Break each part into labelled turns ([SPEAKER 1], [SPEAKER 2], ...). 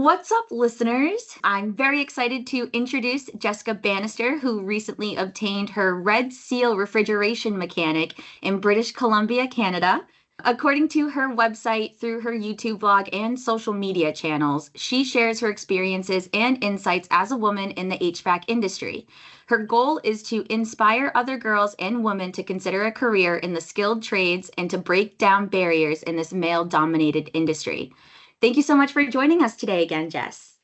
[SPEAKER 1] What's up, listeners? I'm very excited to introduce Jessica Bannister, who recently obtained her Red Seal refrigeration mechanic in British Columbia, Canada. According to her website, through her YouTube blog and social media channels, she shares her experiences and insights as a woman in the HVAC industry. Her goal is to inspire other girls and women to consider a career in the skilled trades and to break down barriers in this male-dominated industry. Thank you so much for joining us today again, Jess.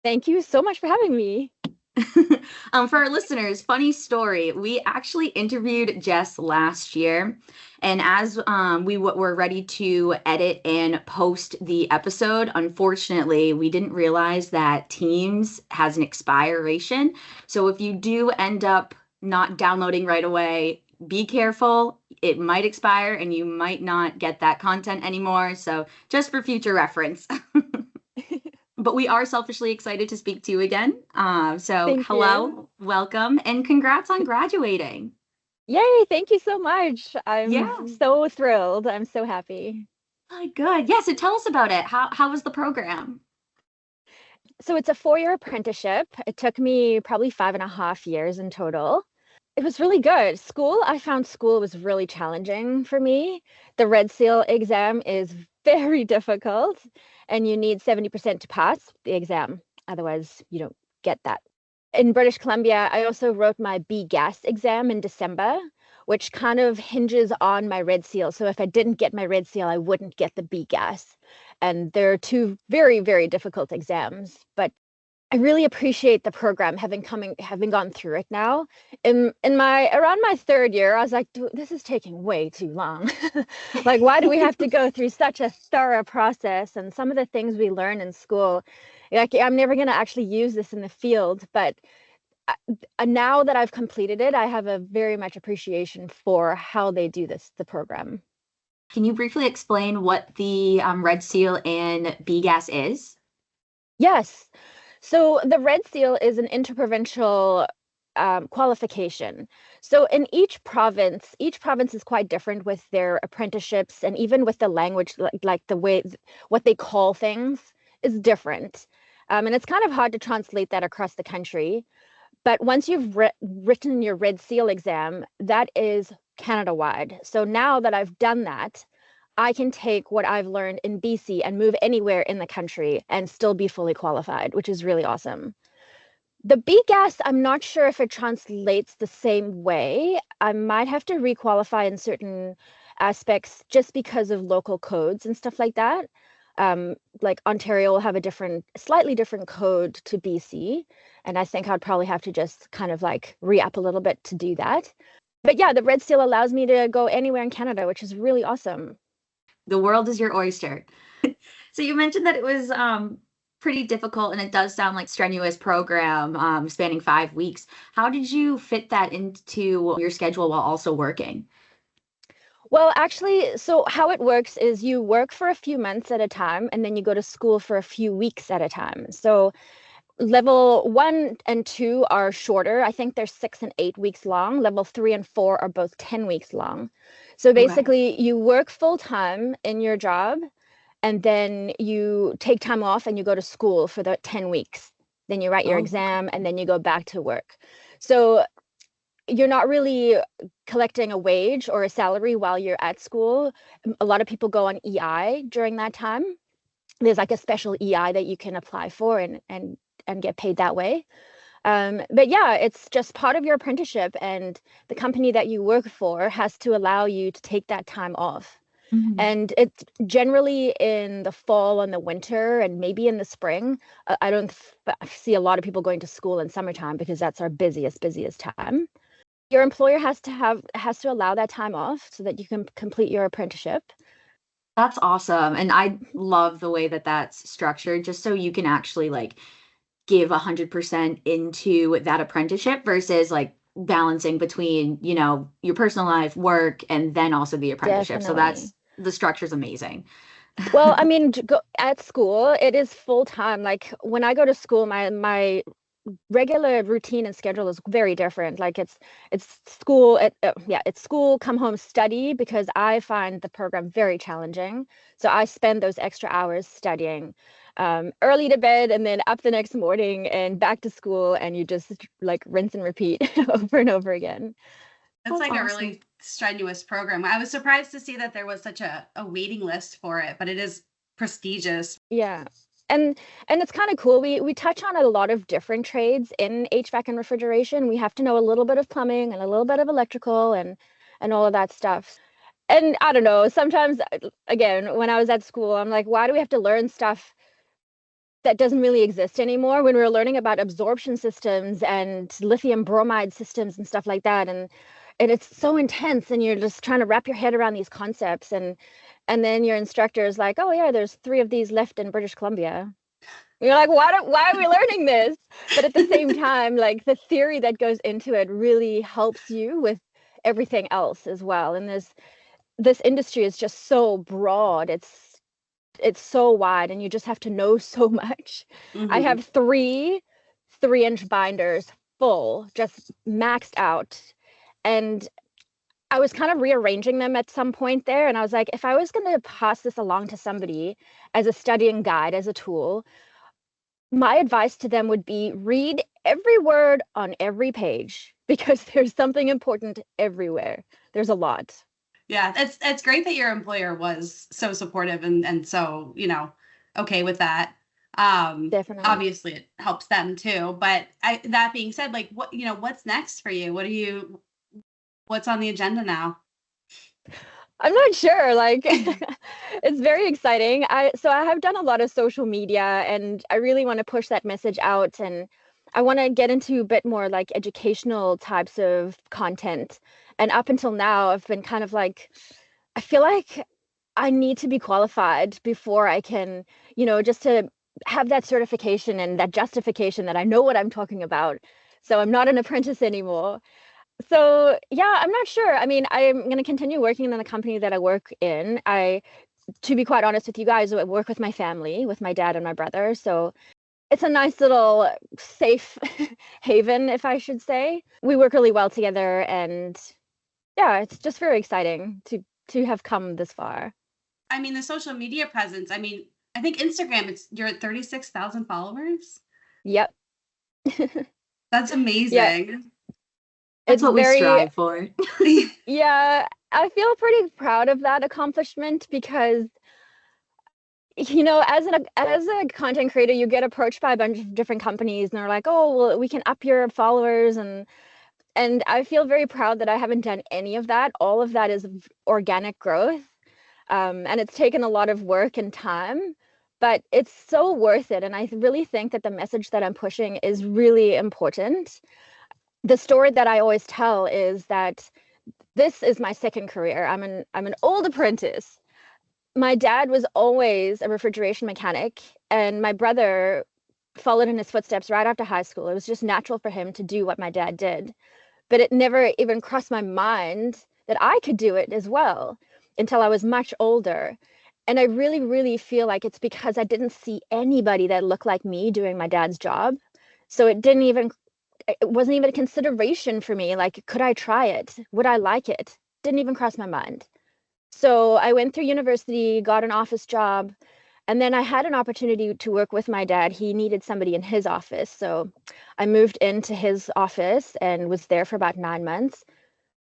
[SPEAKER 2] Thank you so much for having me.
[SPEAKER 1] For our listeners, funny story. We actually interviewed Jess last year, and as we were ready to edit and post the episode, unfortunately, we didn't realize that Teams has an expiration. So if you do end up not downloading right away, be careful. It might expire and you might not get that content anymore. So just for future reference. But we are selfishly excited to speak to you again. So
[SPEAKER 2] Thank you.
[SPEAKER 1] hello, welcome, and congrats on graduating.
[SPEAKER 2] Yay, thank you so much. I'm
[SPEAKER 1] Yeah.
[SPEAKER 2] so thrilled. I'm so happy.
[SPEAKER 1] Oh, good. Yeah, so tell us about it. How was the program?
[SPEAKER 2] So it's a 4-year apprenticeship. It took me probably 5.5 years in total. It was really good. I found school was really challenging for me. The Red Seal exam is very difficult, and you need 70% to pass the exam. Otherwise, you don't get that. In British Columbia, I also wrote my B gas exam in December, which kind of hinges on my Red Seal. So if I didn't get my Red Seal, I wouldn't get the B gas. And they're two very, very difficult exams. But I really appreciate the program having gone through it now. In my around my third year, I was like, this is taking way too long. Like, why do we have to go through such a thorough process? And some of the things we learn in school, like I'm never going to actually use this in the field, but now that I've completed it, I have a very much appreciation for how they do the program.
[SPEAKER 1] Can you briefly explain what the Red Seal and BGAS is?
[SPEAKER 2] Yes. So the Red Seal is an interprovincial qualification. So in each province is quite different with their apprenticeships and even with the language, like the way what they call things is different. And it's kind of hard to translate that across the country. But once you've written your Red Seal exam, that is Canada-wide. So now that I've done that, I can take what I've learned in BC and move anywhere in the country and still be fully qualified, which is really awesome. The BGAS, I'm not sure if it translates the same way. I might have to requalify in certain aspects just because of local codes and stuff like that. Like Ontario will have a slightly different code to BC. And I think I'd probably have to just kind of like re-up a little bit to do that. But yeah, the Red Seal allows me to go anywhere in Canada, which is really awesome.
[SPEAKER 1] The world is your oyster. So you mentioned that it was pretty difficult and it does sound like strenuous program spanning 5 weeks. How did you fit that into your schedule while also working?
[SPEAKER 2] Well, actually, so how it works is you work for a few months at a time and then you go to school for a few weeks at a time. So level 1 and 2 are shorter. I think they're 6 and 8 weeks long. Level 3 and 4 are both 10 weeks long. So
[SPEAKER 1] Okay.
[SPEAKER 2] basically, you work full time in your job and then you take time off and you go to school for the 10 weeks. Then you write your
[SPEAKER 1] Oh, okay.
[SPEAKER 2] exam and then you go back to work. So you're not really collecting a wage or a salary while you're at school. A lot of people go on EI during that time. There's like a special EI that you can apply for and get paid that way. But yeah, it's just part of your apprenticeship, and the company that you work for has to allow you to take that time off.
[SPEAKER 1] Mhm.
[SPEAKER 2] And it's generally in the fall and the winter and maybe in the spring. I don't see a lot of people going to school in summertime because that's our busiest time. Your employer has to allow that time off so that you can complete your apprenticeship.
[SPEAKER 1] That's awesome. And I love the way that that's structured, just so you can actually like give 100% into that apprenticeship versus like balancing between, your personal life, work, and then also the apprenticeship. So
[SPEAKER 2] Definitely.
[SPEAKER 1] the structure's amazing.
[SPEAKER 2] Well, I mean, at school, it is full time. Like when I go to school, my regular routine and schedule is very different. Like it's school, yeah, it's school, come home, study because I find the program very challenging. So I spend those extra hours studying. early to bed and then up the next morning and back to school, and you just like rinse and repeat over and over again.
[SPEAKER 3] It's like
[SPEAKER 1] awesome.
[SPEAKER 3] a really strenuous program. I was surprised to see that there was such a waiting list for it, but it is prestigious.
[SPEAKER 2] Yeah. And it's kind of cool. We touch on a lot of different trades in HVAC and refrigeration. We have to know a little bit of plumbing and a little bit of electrical and all of that stuff. And I don't know, sometimes again, when I was at school, I'm like, why do we have to learn stuff that doesn't really exist anymore when we were learning about absorption systems and lithium bromide systems and stuff like that? And it's so intense, and you're just trying to wrap your head around these concepts, and then your instructor is like, oh yeah, there's 3 of these left in British Columbia. You're like, why are we learning this? But at the same time, like the theory that goes into it really helps you with everything else as well. And this industry is just so broad. It's so wide, and you just have to know so much. I have 3 3-inch binders full, just maxed out. And I was kind of rearranging them at some point there. And I was like, if I was going to pass this along to somebody as a studying guide, as a tool, my advice to them would be read every word on every page, because there's something important everywhere. There's a lot.
[SPEAKER 3] Yeah, it's great that your employer was so supportive and so, okay with that.
[SPEAKER 2] Definitely.
[SPEAKER 3] Obviously it helps them too. But that being said, like what's next for you? What's on the agenda now?
[SPEAKER 2] I'm not sure. Like, it's very exciting. So I have done a lot of social media, and I really want to push that message out, and I want to get into a bit more like educational types of content. And up until now, I've been kind of like, I feel like I need to be qualified before I can, just to have that certification and that justification that I know what I'm talking about. So I'm not an apprentice anymore. So yeah, I'm not sure. I mean, I'm going to continue working in the company that I work in. To be quite honest with you guys, I work with my family, with my dad and my brother. So it's a nice little safe haven, if I should say. We work really well together, and yeah, it's just very exciting to have come this far.
[SPEAKER 3] I mean, the social media presence, I think Instagram, you're at 36,000 followers.
[SPEAKER 2] Yep.
[SPEAKER 3] That's amazing.
[SPEAKER 2] Yeah.
[SPEAKER 1] That's what we strive for.
[SPEAKER 2] Yeah, I feel pretty proud of that accomplishment, because as a content creator, you get approached by a bunch of different companies, and they're like, oh, well, we can up your followers, and I feel very proud that I haven't done any of that. All of that is organic growth, and it's taken a lot of work and time, but it's so worth it. And I really think that the message that I'm pushing is really important. The story that I always tell is that this is my second career. I'm an old apprentice. My dad was always a refrigeration mechanic, and my brother followed in his footsteps right after high school. It was just natural for him to do what my dad did. But it never even crossed my mind that I could do it as well until I was much older. And I really, really feel like it's because I didn't see anybody that looked like me doing my dad's job. So it wasn't even a consideration for me. Like, could I try it? Would I like it? Didn't even cross my mind. So I went through university, got an office job, and then I had an opportunity to work with my dad. He needed somebody in his office. So I moved into his office and was there for about 9 months.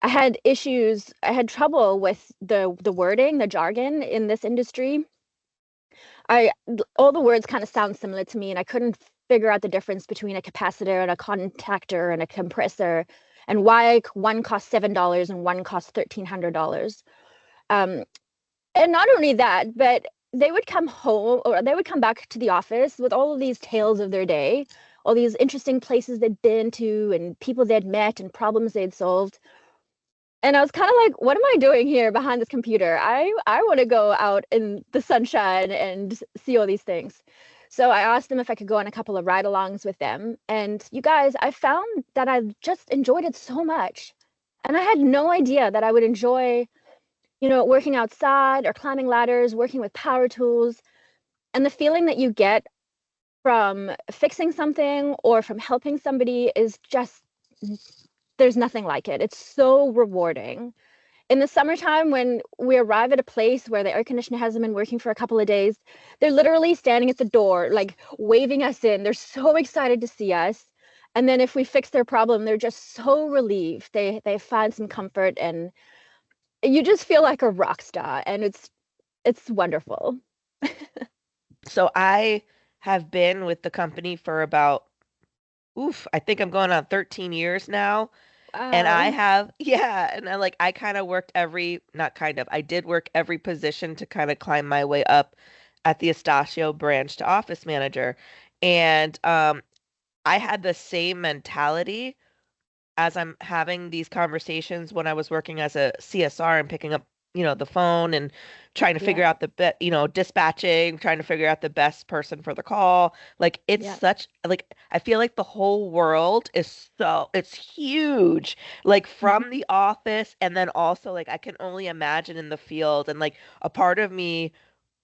[SPEAKER 2] I had issues. I had trouble with the wording, the jargon in this industry. All the words kind of sound similar to me, and I couldn't figure out the difference between a capacitor and a contactor and a compressor, and why one costs $7 and one costs $1,300. And not only that, but they would come home, or they would come back to the office with all of these tales of their day, all these interesting places they'd been to and people they'd met and problems they'd solved. And I was kind of like, what am I doing here behind this computer? I want to go out in the sunshine and see all these things. So I asked them if I could go on a couple of ride-alongs with them. And you guys, I found that I just enjoyed it so much. And I had no idea that I would enjoy, working outside or climbing ladders, working with power tools. And the feeling that you get from fixing something or from helping somebody is just, there's nothing like it. It's so rewarding. In the summertime, when we arrive at a place where the air conditioner hasn't been working for a couple of days, they're literally standing at the door, like waving us in. They're so excited to see us. And then if we fix their problem, they're just so relieved. They find some comfort, and you just feel like a rock star, and it's wonderful.
[SPEAKER 4] So I have been with the company for about, I think I'm going on 13 years now. And I
[SPEAKER 2] Wow.
[SPEAKER 4] have, yeah, and I kind of worked not kind of, I did work every position to kind of climb my way up at the Estacio branch to office manager. And I had the same mentality as I'm having these conversations when I was working as a CSR and picking up, the phone and trying to figure
[SPEAKER 2] Yeah.
[SPEAKER 4] out dispatching, trying to figure out the best person for the call. Like it's
[SPEAKER 2] Yeah.
[SPEAKER 4] such like I feel like the whole world it's huge. Like
[SPEAKER 2] Mhm.
[SPEAKER 4] from the office and then also like I can only imagine in the field and like a part of me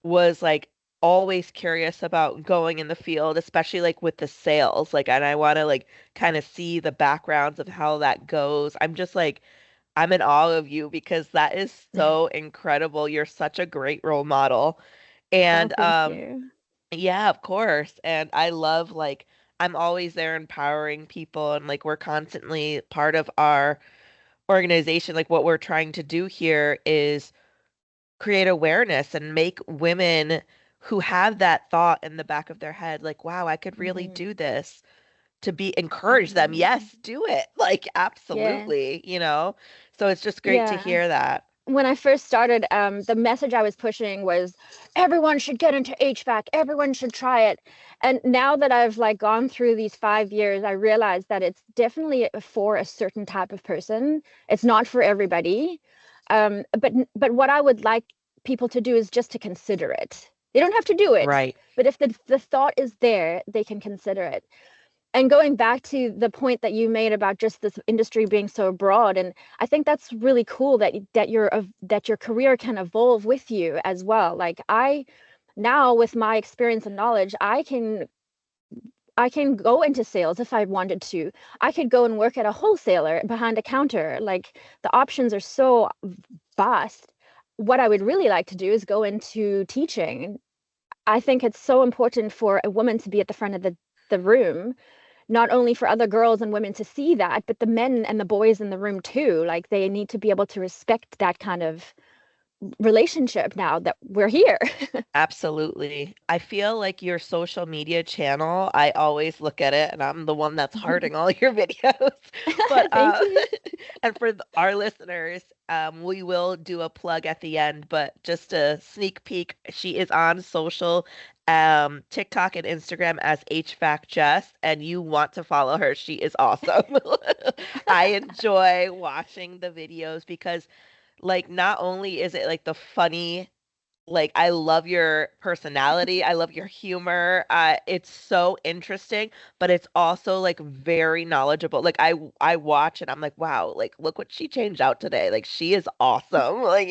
[SPEAKER 4] was like always curious about going in the field, especially like with the sales. Like, and I want to like kind of see the backgrounds of how that goes. I'm just like, I'm in awe of you because that is so incredible. You're such a great role model.
[SPEAKER 2] Oh,
[SPEAKER 4] And
[SPEAKER 2] thank you.
[SPEAKER 4] yeah, of course. And I love like I'm always there empowering people and like we're constantly part of our organization. Like what we're trying to do here is create awareness and make women who have that thought in the back of their head, like, wow, I could really
[SPEAKER 2] Mhm.
[SPEAKER 4] do this, to be encourage them.
[SPEAKER 2] Absolutely.
[SPEAKER 4] Yes, do it. Like,
[SPEAKER 2] Yeah.
[SPEAKER 4] absolutely. So it's just great to
[SPEAKER 2] Yeah.
[SPEAKER 4] hear that.
[SPEAKER 2] When I first started, the message I was pushing was everyone should get into HVAC, everyone should try it. And now that I've like gone through these 5 years, I realize that it's definitely for a certain type of person. It's not for everybody. But what I would like people to do is just to consider it. They don't have to do it,
[SPEAKER 4] Right.
[SPEAKER 2] but if the thought is there, they can consider it. And going back to the point that you made about just this industry being so broad, and I think that's really cool that your career can evolve with you as well. Like I now, with my experience and knowledge, I can go into sales if I wanted to. I could go and work at a wholesaler behind a counter. Like the options are so vast. What I would really like to do is go into teaching. I think it's so important for a woman to be at the front of the room, not only for other girls and women to see that, but the men and the boys in the room too. Like they need to be able to respect that kind of relationship now that we're here.
[SPEAKER 4] Absolutely. I feel like your social media channel, I always look at it and I'm the one that's hearting all your videos. But
[SPEAKER 2] Thank you.
[SPEAKER 4] and for our listeners, we will do a plug at the end, but just a sneak peek, she is on social TikTok and Instagram as HVACJess, and you want to follow her. She is awesome. I enjoy watching the videos because like not only is it like the funny like I love your personality. I love your humor. It's so interesting, but it's also like very knowledgeable. Like I watch and I'm like, wow, like look what she changed out today. Like she is awesome. Like.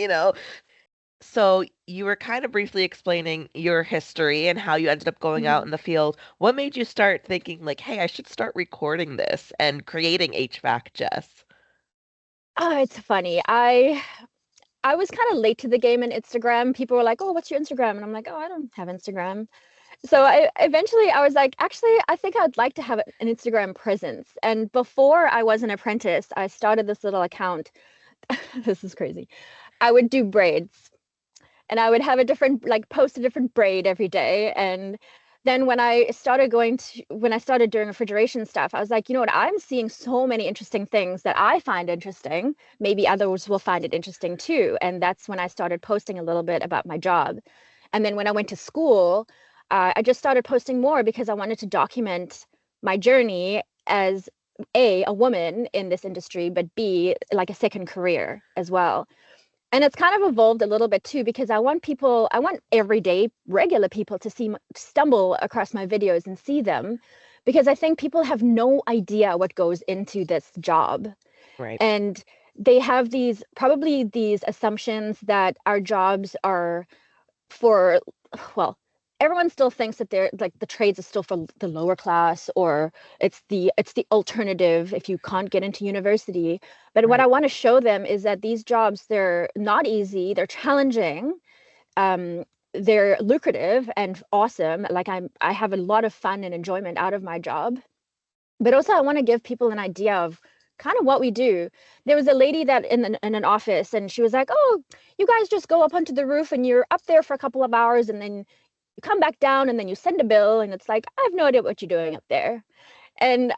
[SPEAKER 4] So you were kind of briefly explaining your history and how you ended up going out
[SPEAKER 2] Mhm.
[SPEAKER 4] in the field. What made you start thinking like, hey, I should start recording this and creating HVAC, Jess?
[SPEAKER 2] Oh, it's funny. I was kind of late to the game in Instagram. People were like, "Oh, what's your Instagram?" And I'm like, "Oh, I don't have Instagram." So I was like, actually, I think I'd like to have an Instagram presence. And before I was an apprentice, I started this little account. This is crazy. I would do braids, and I would have a different, like, post a different braid every day. And then when I started doing refrigeration stuff, I was like, you know what? I'm seeing so many interesting things that I find interesting. Maybe others will find it interesting too. And that's when I started posting a little bit about my job. And then when I went to school, I just started posting more because I wanted to document my journey as a woman in this industry, but B, like a second career as well. And it's kind of evolved a little bit too, because I want everyday regular people to stumble across my videos and see them, because I think people have no idea what goes into this job.
[SPEAKER 4] Right.
[SPEAKER 2] And they have probably these assumptions that our jobs are for, well, everyone still thinks that they're like the trades is still for the lower class, or it's the alternative if you can't get into university. But what I want to show them is that these jobs, they're not easy, they're challenging, they're lucrative and awesome. Like I have a lot of fun and enjoyment out of my job. But also I want to give people an idea of kind of what we do. There was a lady that in an office, and she was like, "Oh, you guys just go up onto the roof and you're up there for a couple of hours, and then you come back down and then you send a bill." And it's like, I have no idea what you're doing up there. And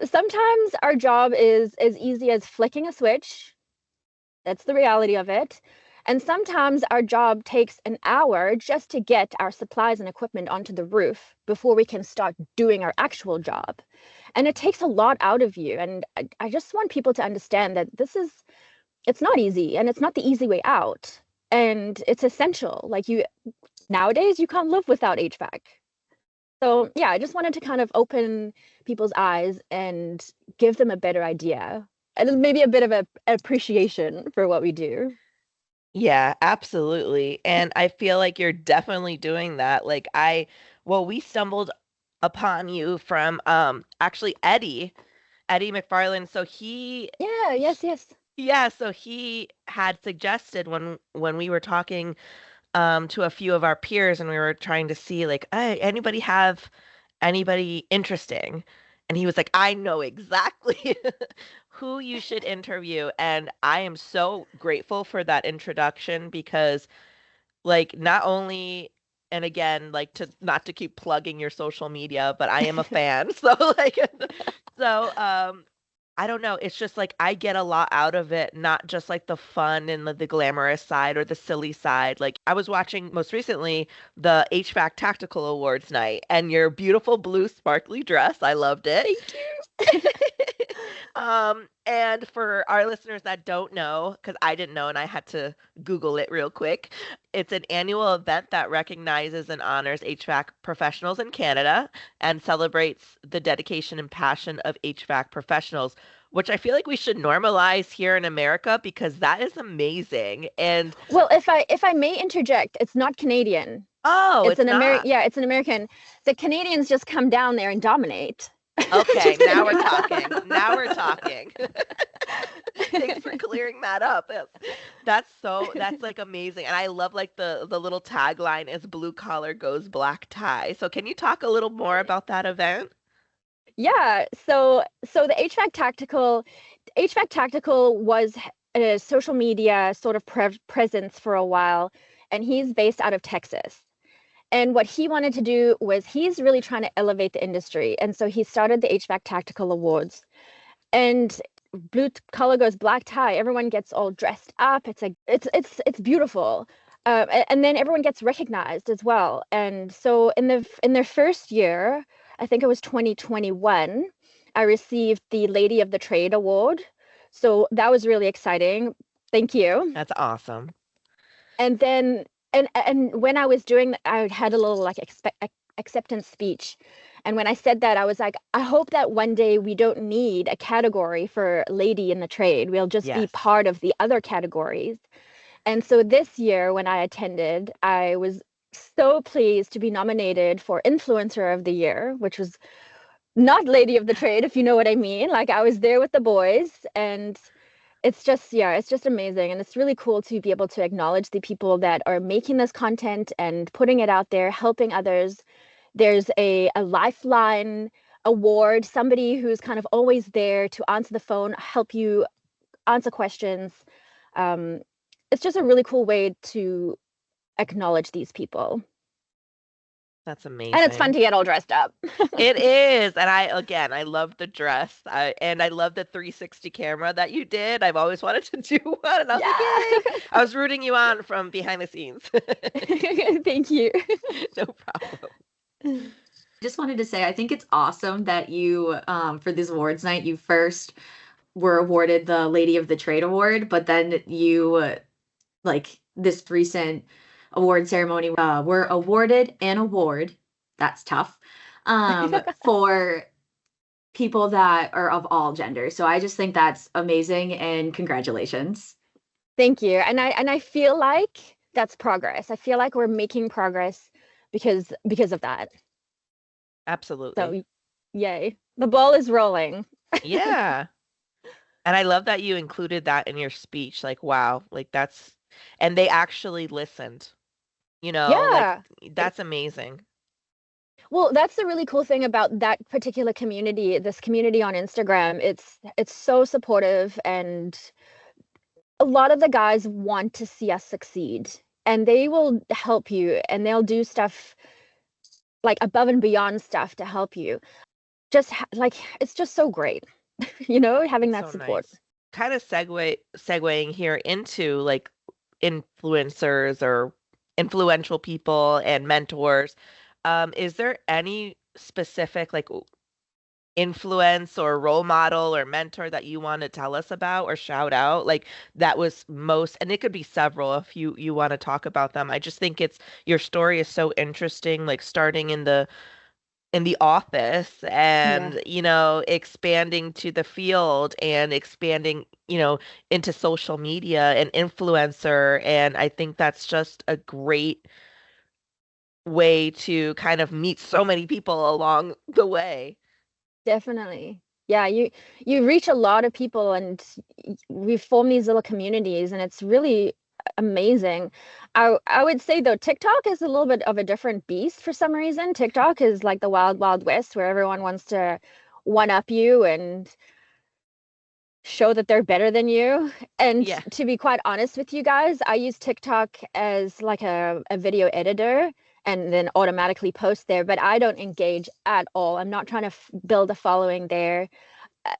[SPEAKER 2] sometimes our job is as easy as flicking a switch. That's the reality of it. And sometimes our job takes an hour just to get our supplies and equipment onto the roof before we can start doing our actual job. And it takes a lot out of you. And I just want people to understand that it's not easy, and it's not the easy way out. And it's essential. Like nowadays, you can't live without HVAC. So yeah, I just wanted to kind of open people's eyes and give them a better idea, and maybe a bit of a appreciation for what we do.
[SPEAKER 4] Yeah, absolutely. And I feel like you're definitely doing that. We stumbled upon you from actually Eddie McFarland. So he had suggested when we were talking to a few of our peers, and we were trying to see like, hey, anybody have anybody interesting? And he was like, I know exactly who you should interview. And I am so grateful for that introduction because, like, not only, and again, like, to not to keep plugging your social media, but I am a fan. So I don't know. It's just like I get a lot out of it, not just like the fun and the glamorous side or the silly side. Like I was watching most recently the HVAC Tactical Awards night, and your beautiful blue sparkly dress. I loved it.
[SPEAKER 2] Thank you.
[SPEAKER 4] And for our listeners that don't know, because I didn't know and I had to Google it real quick, it's an annual event that recognizes and honors HVAC professionals in Canada and celebrates the dedication and passion of HVAC professionals, which I feel like we should normalize here in America because that is amazing. And
[SPEAKER 2] well, if I may interject, it's not Canadian.
[SPEAKER 4] oh, it's
[SPEAKER 2] an
[SPEAKER 4] not.
[SPEAKER 2] American. Yeah, it's an American. The Canadians just come down there and dominate.
[SPEAKER 4] Okay, now we're talking. Now we're talking. Thanks for clearing that up. That's like amazing. And I love like the little tagline is blue collar goes black tie. So can you talk a little more about that event?
[SPEAKER 2] Yeah, so the HVAC Tactical was a social media sort of presence for a while, and he's based out of Texas. And what he wanted to do was he's really trying to elevate the industry. And so he started the HVAC Tactical Awards. And blue collar goes black tie. Everyone gets all dressed up. It's beautiful. And then everyone gets recognized as well. And so in their first year, I think it was 2021, I received the Lady of the Trade Award. So that was really exciting. Thank you.
[SPEAKER 4] That's awesome.
[SPEAKER 2] And then and when I was doing, I had a little like acceptance speech. And when I said that, I was like, I hope that one day we don't need a category for lady in the trade. We'll just be part of the other categories. And so this year when I attended, I was so pleased to be nominated for Influencer of the Year, which was not Lady of the Trade, if you know what I mean. Like I was there with the boys, and it's just amazing. And it's really cool to be able to acknowledge the people that are making this content and putting it out there, helping others. There's a lifeline award, somebody who's kind of always there to answer the phone, help you answer questions. It's just a really cool way to acknowledge these people.
[SPEAKER 4] That's amazing.
[SPEAKER 2] And it's fun to get all dressed up.
[SPEAKER 4] It is. And I love the dress. And I love the 360 camera that you did. I've always wanted to do one. And I was like, yay! I was rooting you on from behind the scenes.
[SPEAKER 2] Thank you.
[SPEAKER 4] No problem.
[SPEAKER 1] Just wanted to say, I think it's awesome that you, for this awards night, you first were awarded the Lady of the Trade Award, but then you, like this recent award ceremony, were awarded an award. That's tough. For people that are of all genders. So I just think that's amazing, and congratulations.
[SPEAKER 2] Thank you. And I feel like that's progress. I feel like we're making progress because of that.
[SPEAKER 4] Absolutely.
[SPEAKER 2] So yay. The ball is rolling.
[SPEAKER 4] Yeah. And I love that you included that in your speech. Like, wow, like and they actually listened, like
[SPEAKER 2] Yeah.
[SPEAKER 4] that's amazing.
[SPEAKER 2] Well, that's the really cool thing about that particular community, this community on Instagram. It's so supportive, and a lot of the guys want to see us succeed, and they will help you, and they'll do stuff like above and beyond stuff to help you. Like it's just so great, having
[SPEAKER 4] It's
[SPEAKER 2] that
[SPEAKER 4] so
[SPEAKER 2] support.
[SPEAKER 4] nice. Kind of segueing here into like influencers or influential people and mentors. Is there any specific like influence or role model or mentor that you want to tell us about or shout out like that was most, and it could be several if you want to talk about them. I just think it's your story is so interesting, like starting in the office
[SPEAKER 2] Yeah,
[SPEAKER 4] and expanding to the field and expanding into social media and influencer, and I think that's just a great way to kind of meet so many people along the way.
[SPEAKER 2] definitely. Yeah, you reach a lot of people, and we form these little communities, and it's really amazing. I would say though, TikTok is a little bit of a different beast for some reason. TikTok is like the wild, wild west where everyone wants to one up you and show that they're better than you. And
[SPEAKER 4] Yeah.
[SPEAKER 2] to be quite honest with you guys, I use TikTok as like a video editor and then automatically post there, but I don't engage at all. I'm not trying to build a following there.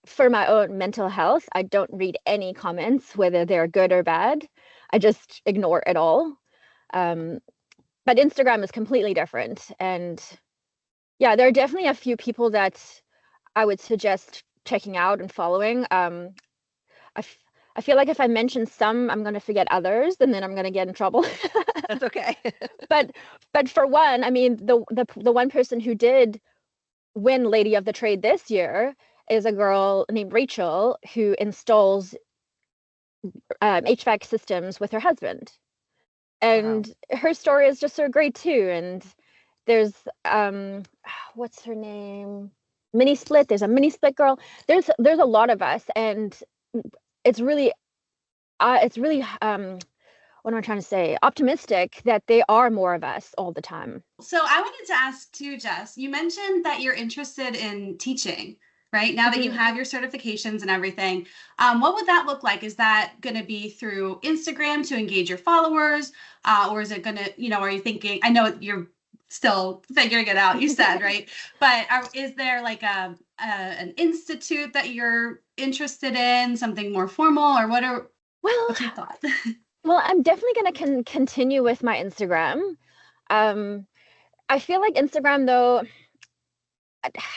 [SPEAKER 2] For my own mental health, I don't read any comments, whether they're good or bad. I just ignore it all. Um, but Instagram is completely different. And yeah, there are definitely a few people that I would suggest checking out and following. I, f- I feel like if I mention some, I'm going to forget others, and then I'm going to get in trouble.
[SPEAKER 4] That's okay.
[SPEAKER 2] but but for one, I mean, the one person who did win Lady of the Trade this year is a girl named Rachel who installs HVAC systems with her husband,
[SPEAKER 4] Wow.
[SPEAKER 2] and her story is just so great too. And there's what's her name? Mini Split. There's a Mini Split girl. There's a lot of us, and it's really what am I trying to say? Optimistic that they are more of us all the time.
[SPEAKER 3] So I wanted to ask too, Jess, you mentioned that you're interested in teaching, right? Now that you have your certifications and everything, what would that look like? Is that going to be through Instagram to engage your followers? Or is it going to, are you thinking, I know you're still figuring it out, you said, right? But is there like an institute that you're interested in, something more formal, or what's your thought?
[SPEAKER 2] Well, I'm definitely going to continue with my Instagram. I feel like Instagram, though,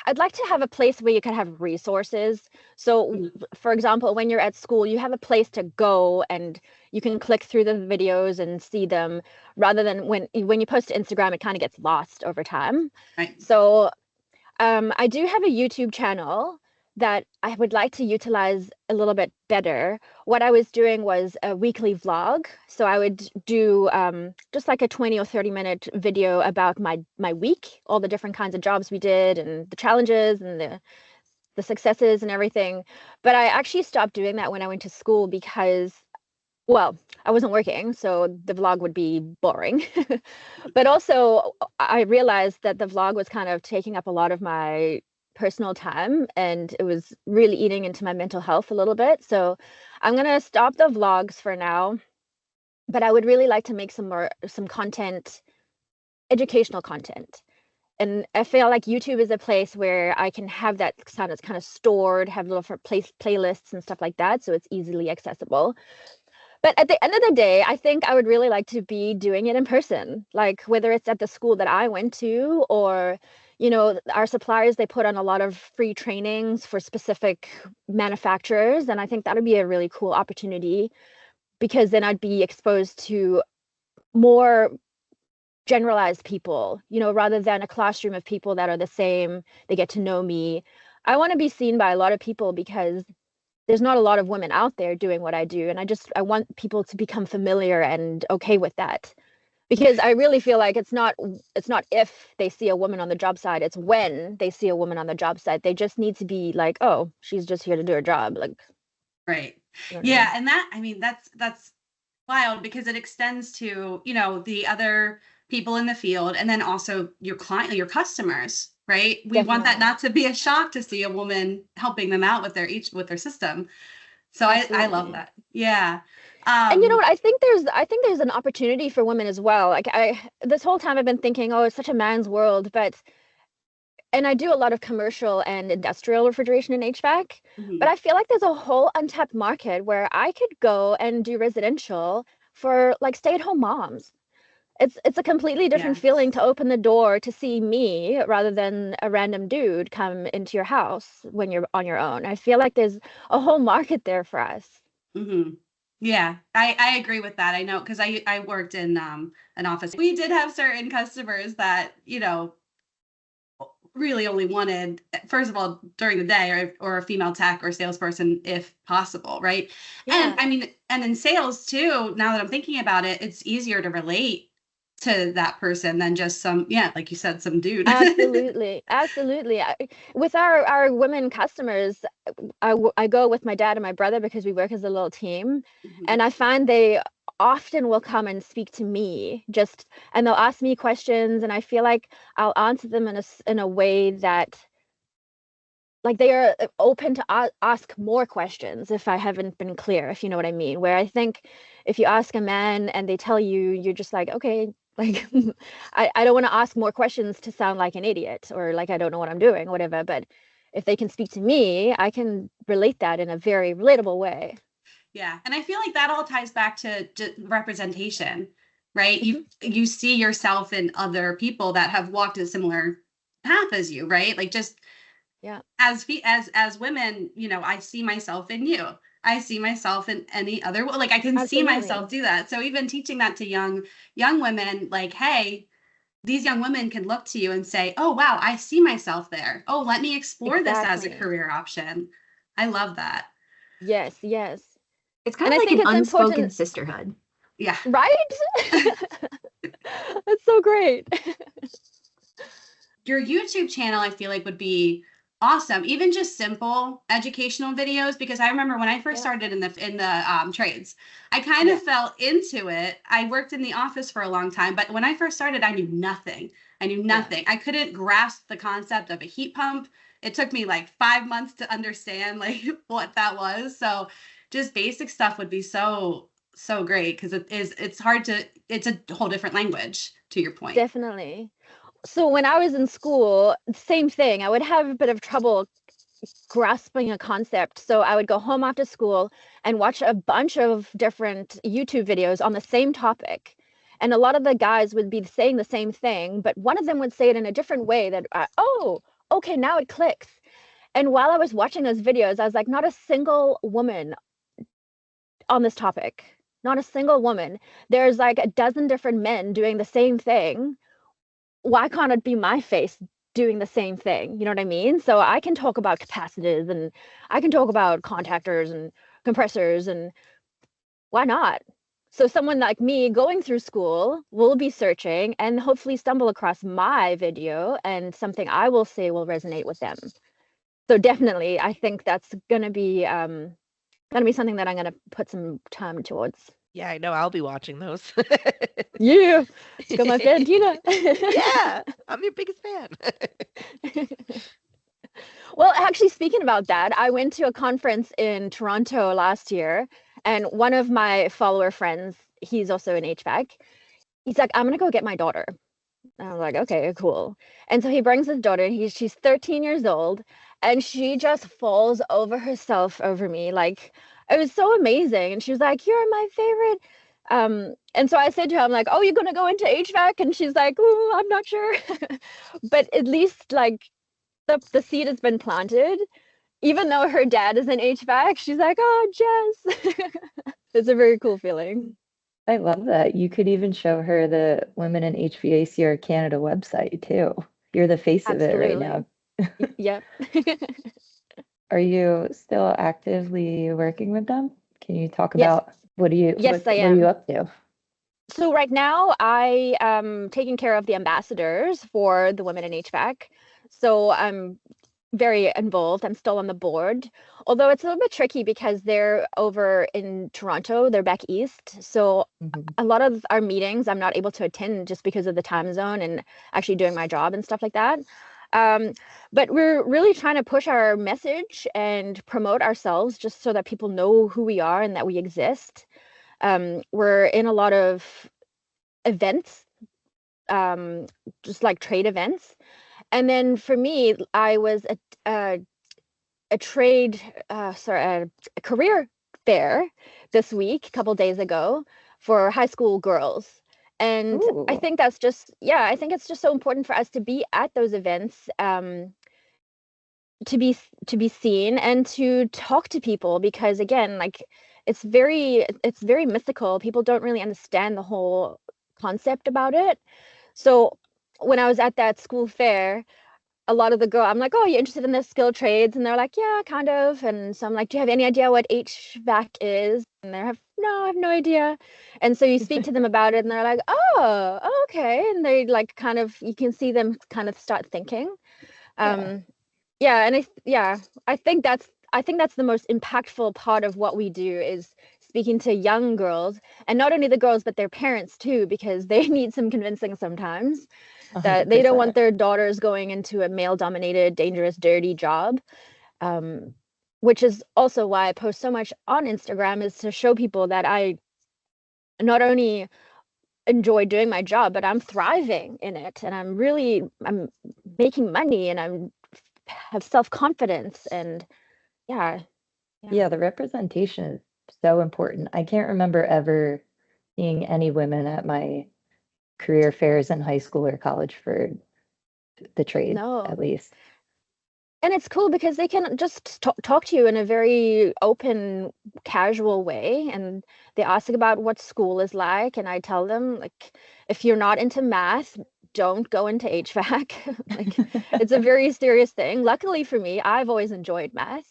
[SPEAKER 2] I'd like to have a place where you can have resources. So, for example, when you're at school, you have a place to go and you can click through the videos and see them, rather than when you post to Instagram, it kind of gets lost over time.
[SPEAKER 3] Right.
[SPEAKER 2] So, I do have a YouTube channel that I would like to utilize a little bit better. What I was doing was a weekly vlog. So I would do just like a 20 or 30-minute video about my week, all the different kinds of jobs we did and the challenges and the successes and everything. But I actually stopped doing that when I went to school because, well, I wasn't working, so the vlog would be boring. But also, I realized that the vlog was kind of taking up a lot of my personal time, and it was really eating into my mental health a little bit. So I'm going to stop the vlogs for now, but I would really like to make some content, educational content. And I feel like YouTube is a place where I can have that kind of stored, have little playlists and stuff like that, so it's easily accessible. But at the end of the day, I think I would really like to be doing it in person, like whether it's at the school that I went to, or, our suppliers, they put on a lot of free trainings for specific manufacturers. And I think that would be a really cool opportunity, because then I'd be exposed to more generalized people, rather than a classroom of people that are the same. They get to know me. I want to be seen by a lot of people, because there's not a lot of women out there doing what I do. And I want people to become familiar and okay with that. Because I really feel like it's not if they see a woman on the job site, it's when they see a woman on the job site. They just need to be like, oh, she's just here to do her job. Like,
[SPEAKER 3] Right.
[SPEAKER 2] you know what I
[SPEAKER 3] Yeah,
[SPEAKER 2] mean?
[SPEAKER 3] and that, I mean, that's wild because it extends to, the other people in the field and then also your client, your customers, right? We want that
[SPEAKER 2] Definitely.
[SPEAKER 3] not to be a shock to see a woman helping them out with their system. So I love
[SPEAKER 2] Absolutely.
[SPEAKER 3] that. Yeah.
[SPEAKER 2] And you know
[SPEAKER 3] Um,
[SPEAKER 2] what? I think there's an opportunity for women as well. Like this whole time I've been thinking, oh, it's such a man's world, and I do a lot of commercial and industrial refrigeration and HVAC, but
[SPEAKER 3] mhm.
[SPEAKER 2] I feel like there's a whole untapped market where I could go and do residential for like stay-at-home moms. It's a completely different feeling
[SPEAKER 3] Yes.
[SPEAKER 2] to open the door to see me rather than a random dude come into your house when you're on your own. I feel like there's a whole market there for us.
[SPEAKER 3] Hmm. Yeah, I agree with that. I know because I worked in an office. We did have certain customers that, really only wanted, first of all, during the day or a female tech or salesperson if possible, right? And
[SPEAKER 2] Yeah,
[SPEAKER 3] I mean, and in sales too, now that I'm thinking about it, it's easier to relate to that person than just some, yeah, like you said, some dude.
[SPEAKER 2] absolutely. Absolutely. With our women customers, I go with my dad and my brother because we work as a little team,
[SPEAKER 3] Mhm.
[SPEAKER 2] and I find they often will come and speak to me just, and they'll ask me questions, and I feel like I'll answer them in a way that like they are open to ask more questions if I haven't been clear, if you know what I mean. Where I think if you ask a man and they tell you, you're just like, okay, like I don't want to ask more questions to sound like an idiot or like I don't know what I'm doing, whatever. But if they can speak to me, I can relate that in a very relatable way.
[SPEAKER 3] Yeah, and I feel like that all ties back to representation, right? You
[SPEAKER 2] Mhm.
[SPEAKER 3] you see yourself in other people that have walked a similar path as you, right? Like just
[SPEAKER 2] Yeah,
[SPEAKER 3] as women, I see myself in you. I see myself in any other, like I can see
[SPEAKER 2] absolutely.
[SPEAKER 3] myself do that. So even teaching that to young women, like, hey, these young women can look to you and say, oh wow, I see myself there. Oh, let me explore this as a
[SPEAKER 2] Exactly.
[SPEAKER 3] career option. I love that.
[SPEAKER 2] Yes, yes.
[SPEAKER 1] It's kind
[SPEAKER 2] And
[SPEAKER 1] of
[SPEAKER 2] I
[SPEAKER 1] like
[SPEAKER 2] think
[SPEAKER 1] an
[SPEAKER 2] it's
[SPEAKER 1] unspoken
[SPEAKER 2] important,
[SPEAKER 3] Yeah.
[SPEAKER 1] sisterhood.
[SPEAKER 2] right? That's so great.
[SPEAKER 3] Your YouTube channel, I feel like would be awesome. Even just simple educational videos, because I remember when I first
[SPEAKER 2] Yeah,
[SPEAKER 3] started in the trades, I kind
[SPEAKER 2] yeah,
[SPEAKER 3] of fell into it. I worked in the office for a long time, but when I first started, I knew nothing. I knew
[SPEAKER 2] yeah.
[SPEAKER 3] nothing. I couldn't grasp the concept of a heat pump. It took me like 5 months to understand like what that was. So just basic stuff would be so great because it's hard to, it's a whole different language to your point.
[SPEAKER 2] Definitely. So when I was in school, same thing. I would have a bit of trouble grasping a concept. So I would go home after school and watch a bunch of different YouTube videos on the same topic. And a lot of the guys would be saying the same thing, but one of them would say it in a different way that, oh, okay, now it clicks. And while I was watching those videos, I was like, not a single woman on this topic, not a single woman. There's like a dozen different men doing the same thing. Why can't it be my face doing the same thing? You know what I mean? So I can talk about capacitors and I can talk about contactors and compressors and why not? So someone like me going through school will be searching and hopefully stumble across my video and something I will say will resonate with them. So definitely, I think that's gonna be something that I'm gonna put some time towards.
[SPEAKER 4] Yeah, I know I'll be watching those.
[SPEAKER 2] Yeah, got my fan Tina.
[SPEAKER 4] Yeah, I'm your biggest fan.
[SPEAKER 2] Well, actually, speaking about that, I went to a conference in Toronto last year, and one of my follower friends, he's also in HVAC. He's like, I'm gonna go get my daughter. And I'm like, okay, cool. And so he brings his daughter, and she's 13 years old, and she just falls over herself over me. Like, it was so amazing. And she was like, you're my favorite. And so I said to her, I'm like, oh, you're gonna go into HVAC? And she's like, oh, I'm not sure. But at least like the seed has been planted. Even though her dad is in HVAC, she's like, oh, Jess. It's a very cool feeling.
[SPEAKER 5] I love that. You could even show her the Women in HVAC Canada website too. You're the face of it right
[SPEAKER 2] Absolutely.
[SPEAKER 5] now.
[SPEAKER 2] Yep.
[SPEAKER 5] Are you still actively working with them? Can you talk
[SPEAKER 2] Yes.
[SPEAKER 5] about what do you
[SPEAKER 2] Yes, I
[SPEAKER 5] what are you
[SPEAKER 2] am.
[SPEAKER 5] up to?
[SPEAKER 2] So right now I am taking care of the ambassadors for the women in HVAC. So I'm very involved. I'm still on the board, although it's a little bit tricky because they're over in Toronto, they're back east. So
[SPEAKER 5] Mhm.
[SPEAKER 2] a lot of our meetings I'm not able to attend just because of the time zone and actually doing my job and stuff like that. Um, but we're really trying to push our message and promote ourselves just so that people know who we are and that we exist. We're in a lot of events, um, just like trade events. And then for me, I was a trade, a career fair this week, a couple days ago, for high school girls. And I
[SPEAKER 5] Ooh.
[SPEAKER 2] think that's just, yeah, I think it's just so important for us to be at those events, to be seen and to talk to people because again, like it's very mythical. People don't really understand the whole concept about it. So when I was at that school fair, a lot of the girl, I'm like, oh, you interested in the skilled trades? And they're like, yeah, kind of. And so I'm like, do you have any idea what HVAC is? And they have, no, I have no idea. And so you speak to them about it and they're like, oh, okay. And they like kind of, you can see them kind of start thinking.
[SPEAKER 5] Yeah.
[SPEAKER 2] Yeah, and I think that's the most impactful part of what we do is speaking to young girls, and not only the girls but their parents too, because they need some convincing sometimes that they don't want
[SPEAKER 5] 100%.
[SPEAKER 2] their daughters going into a male-dominated, dangerous, dirty job. Um, which is also why I post so much on Instagram is to show people that I not only enjoy doing my job, but I'm thriving in it, and I'm making money, and I'm have self-confidence, and yeah, yeah.
[SPEAKER 5] Yeah, the representation is so important. I can't remember ever seeing any women at my career fairs in high school or college for the trades, at
[SPEAKER 2] No.
[SPEAKER 5] least.
[SPEAKER 2] And it's cool because they can just talk to you in a very open, casual way. And they ask about what school is like. And I tell them, like, if you're not into math, don't go into HVAC. Like, it's a very serious thing. Luckily for me, I've always enjoyed math.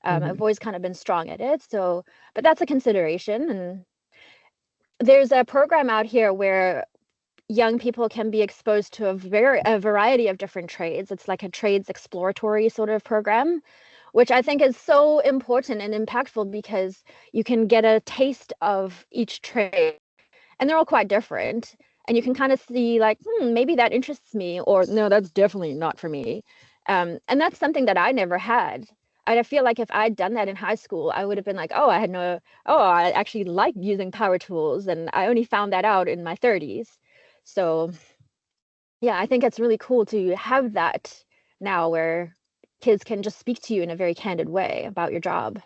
[SPEAKER 2] I've
[SPEAKER 5] Mhm.
[SPEAKER 2] always kind of been strong at it. So, but that's a consideration. And there's a program out here where young people can be exposed to a variety of different trades. It's like a trades exploratory sort of program, which I think is so important and impactful because you can get a taste of each trade, and they're all quite different. And you can kind of see like, maybe that interests me, or no, that's definitely not for me. And that's something that I never had. I feel like if I'd done that in high school, I would have been like, oh, I actually like using power tools. And I only found that out in my 30s. So yeah, I think it's really cool to have that now where kids can just speak to you in a very candid way about your job.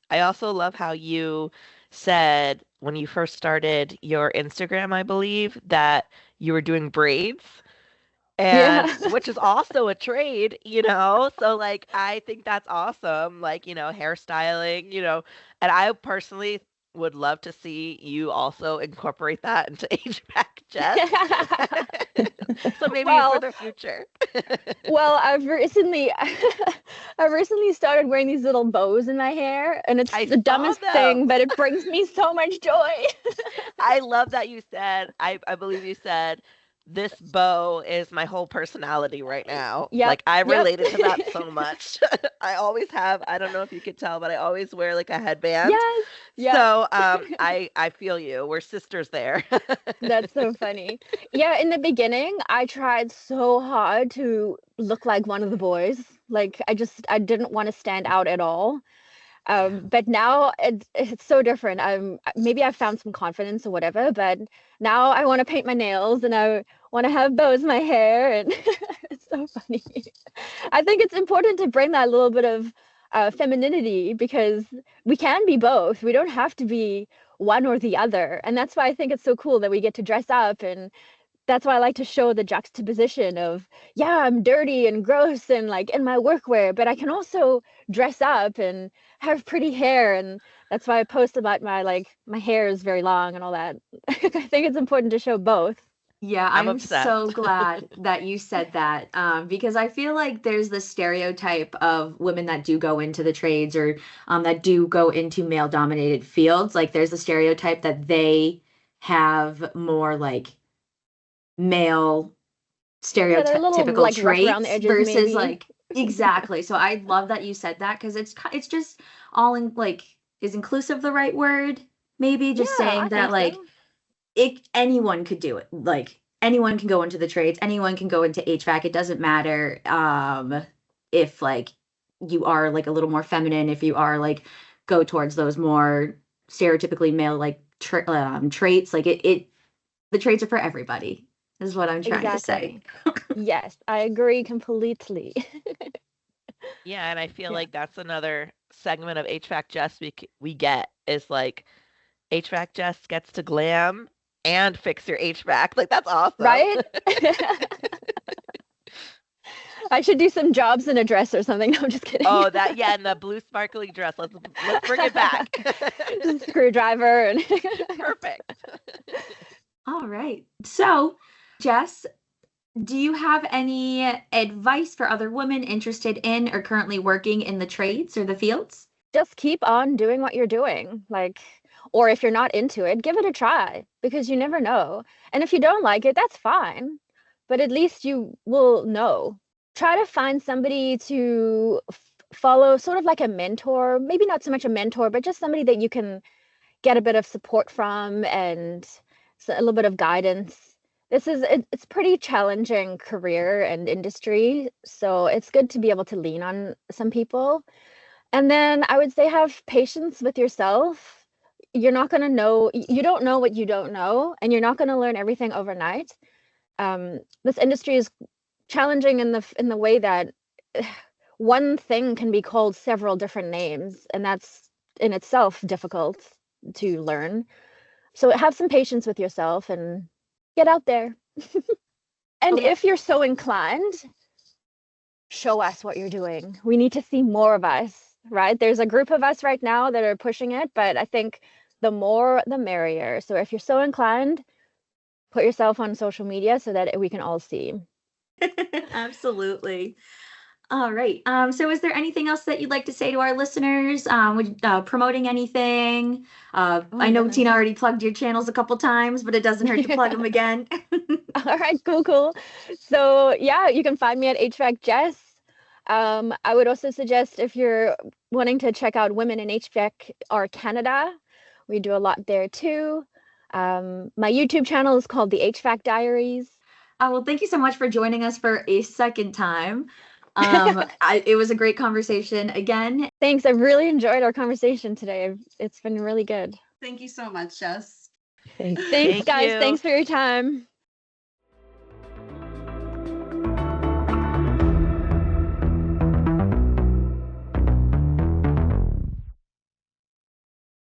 [SPEAKER 4] I also love how you said when you first started your Instagram, I believe, that you were doing braids. And
[SPEAKER 2] Yeah.
[SPEAKER 4] which is also a trade, you know? So like I think that's awesome, like, hairstyling, and I personally would love to see you also incorporate that into HVAC Jess. So maybe for
[SPEAKER 2] Well,
[SPEAKER 4] the future.
[SPEAKER 2] I've recently I've recently started wearing these little bows in my hair, and it's
[SPEAKER 4] I
[SPEAKER 2] the
[SPEAKER 4] saw
[SPEAKER 2] dumbest
[SPEAKER 4] them.
[SPEAKER 2] thing, but it brings me so much joy.
[SPEAKER 4] I love that you said, I believe you said, this bow is my whole personality right now.
[SPEAKER 2] Yep,
[SPEAKER 4] Like I
[SPEAKER 2] yep.
[SPEAKER 4] related to that so much. I always have, I don't know if you could tell, but I always wear like a headband.
[SPEAKER 2] Yes, yep.
[SPEAKER 4] So I feel you. We're sisters there.
[SPEAKER 2] That's so funny. Yeah, in the beginning, I tried so hard to look like one of the boys. Like I didn't want to stand out at all.
[SPEAKER 4] Yeah.
[SPEAKER 2] But now it's so different. Maybe I've found some confidence or whatever, but now I want to paint my nails and I want to have bows in my hair, and it's so funny. I think it's important to bring that little bit of femininity because we can be both. We don't have to be one or the other. And that's why I think it's so cool that we get to dress up, and that's why I like to show the juxtaposition of, yeah, I'm dirty and gross and like in my workwear, but I can also dress up and have pretty hair. And that's why I post about my hair is very long and all that. I think it's important to show both.
[SPEAKER 1] Yeah,
[SPEAKER 4] I'm
[SPEAKER 1] I'm so
[SPEAKER 4] obsessed.
[SPEAKER 1] glad that you said that, because I feel like there's this stereotype of women that do go into the trades or that do go into male-dominated fields. Like there's a stereotype that they have more like male
[SPEAKER 2] Yeah, they're a little
[SPEAKER 1] stereotypical
[SPEAKER 2] like rough around the
[SPEAKER 1] traits
[SPEAKER 2] edges,
[SPEAKER 1] versus
[SPEAKER 2] maybe.
[SPEAKER 1] like exactly. So I love that you said that because it's just all in like is inclusive the right word? Maybe
[SPEAKER 2] Yeah,
[SPEAKER 1] just
[SPEAKER 2] I
[SPEAKER 1] saying that
[SPEAKER 2] think
[SPEAKER 1] like
[SPEAKER 2] so.
[SPEAKER 1] anyone could do it. Like anyone can go into the trades, anyone can go into HVAC. It doesn't matter if like you are like a little more feminine, if you are like go towards those more stereotypically male like traits. Like it the trades are for everybody, is what I'm trying to say.
[SPEAKER 2] Exactly. Yes, I agree completely.
[SPEAKER 4] Yeah, and I feel
[SPEAKER 2] Yeah.
[SPEAKER 4] like that's another segment of HVACJess we get is like HVACJess gets to glam and fix your HVAC. Like that's awesome.
[SPEAKER 2] Right? I should do some jobs in a dress or something. No, I'm just kidding.
[SPEAKER 4] Oh, that yeah, and the blue sparkly dress. Let's bring it back.
[SPEAKER 2] Just screwdriver and
[SPEAKER 4] Perfect.
[SPEAKER 1] All right. So, Jess, do you have any advice for other women interested in or currently working in the trades or the fields?
[SPEAKER 2] just keep on doing what you're doing. Like, or if you're not into it, give it a try because you never know. And if you don't like it, that's fine. But at least you will know. Try to find somebody to follow, sort of like a mentor, maybe not so much a mentor, but just somebody that you can get a bit of support from and a little bit of guidance. It's pretty challenging career and industry, so it's good to be able to lean on some people. And then I would say have patience with yourself. You're not going to know, you don't know what you don't know, and you're not going to learn everything overnight. This industry is challenging in the way that one thing can be called several different names, and that's in itself difficult to learn. So have some patience with yourself and get out there. And
[SPEAKER 1] Okay.
[SPEAKER 2] if you're so inclined, show us what you're doing. We need to see more of us, right? There's a group of us right now that are pushing it, but I think the more the merrier. So if you're so inclined, put yourself on social media so that we can all see.
[SPEAKER 1] Absolutely. All right. So is there anything else that you'd like to say to our listeners? Promoting anything?
[SPEAKER 2] Oh
[SPEAKER 1] I
[SPEAKER 2] my
[SPEAKER 1] know
[SPEAKER 2] goodness.
[SPEAKER 1] Tina already plugged your channels a couple times, but it doesn't hurt to plug them again.
[SPEAKER 2] All right, cool. So yeah, you can find me at HVACJess. I would also suggest if you're wanting to check out Women in HVAC or Canada, we do a lot there too. My YouTube channel is called the HVAC Diaries.
[SPEAKER 1] Well, thank you so much for joining us for a second time. It was a great conversation again.
[SPEAKER 2] Thanks. I've really enjoyed our conversation today. It's been really good.
[SPEAKER 3] Thank you so much, Jess.
[SPEAKER 5] Thanks.
[SPEAKER 2] Thanks,
[SPEAKER 4] Thank
[SPEAKER 2] guys.
[SPEAKER 4] you.
[SPEAKER 2] Thanks for your time.